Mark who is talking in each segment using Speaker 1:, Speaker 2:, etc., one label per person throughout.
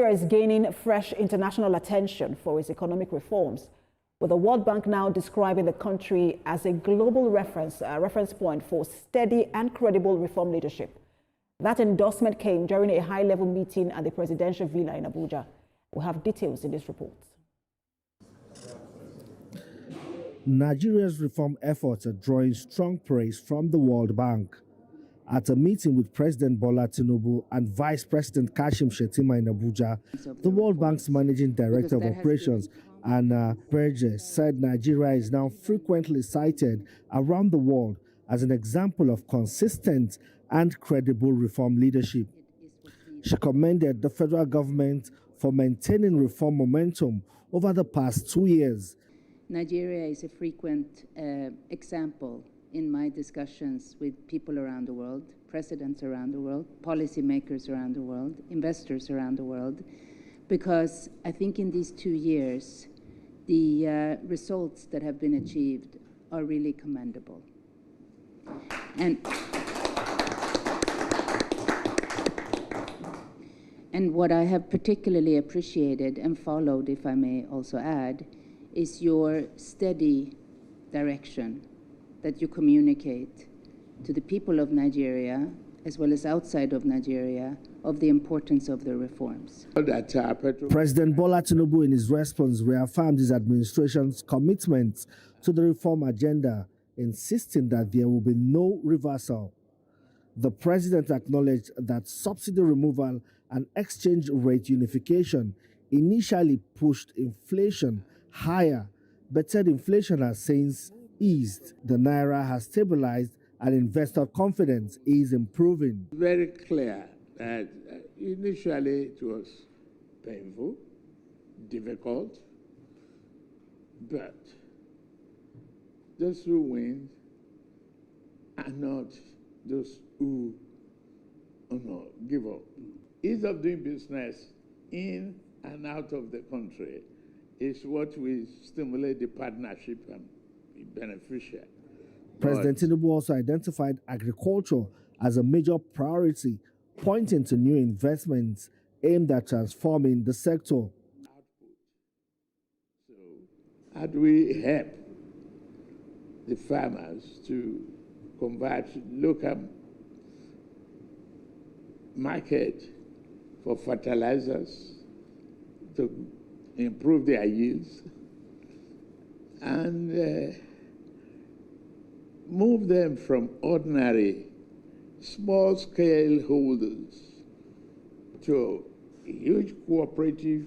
Speaker 1: Nigeria is gaining fresh international attention for its economic reforms, with the World Bank now describing the country as a global reference point for steady and credible reform leadership. That endorsement came during a high-level meeting at the presidential villa in Abuja. We'll have details in this report.
Speaker 2: Nigeria's reform efforts are drawing strong praise from the World Bank. At a meeting with President Bola Tinubu and Vice President Kashim Shettima in Abuja, the World Bank's Managing Director of Operations, Bjerde, said Nigeria is now frequently cited around the world as an example of consistent and credible reform leadership. She commended the federal government for maintaining reform momentum over the past 2 years.
Speaker 3: Nigeria is a frequent example in my discussions with people around the world, presidents around the world, policymakers around the world, investors around the world, because I think in these 2 years, the results that have been achieved are really commendable. And what I have particularly appreciated and followed, if I may also add, is your steady direction that you communicate to the people of Nigeria, as well as outside of Nigeria, of the importance of the reforms.
Speaker 2: President Bola Tinubu, in his response, reaffirmed his administration's commitment to the reform agenda, insisting that there will be no reversal. The president acknowledged that subsidy removal and exchange rate unification initially pushed inflation higher, but said inflation has since eased. The naira has stabilized and investor confidence is improving.
Speaker 4: Very clear that initially it was painful, difficult, but those who win are not those who give up. Ease of doing business in and out of the country is what will stimulate the partnership and be beneficial.
Speaker 2: President Tinubu also identified agriculture as a major priority, pointing to new investments aimed at transforming the sector.
Speaker 4: So, how do we help the farmers to convert local market for fertilizers to improve their yields and move them from ordinary small-scale holders to huge cooperative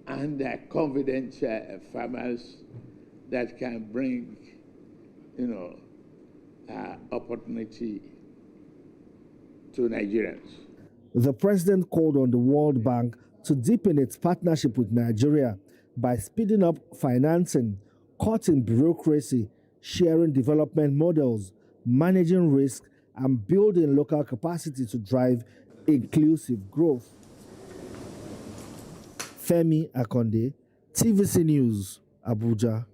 Speaker 4: and confident farmers that can bring, opportunity to Nigerians.
Speaker 2: The president called on the World Bank to deepen its partnership with Nigeria by speeding up financing, cutting bureaucracy, sharing development models, managing risk, and building local capacity to drive inclusive growth. Femi Akonde, TVC News, Abuja.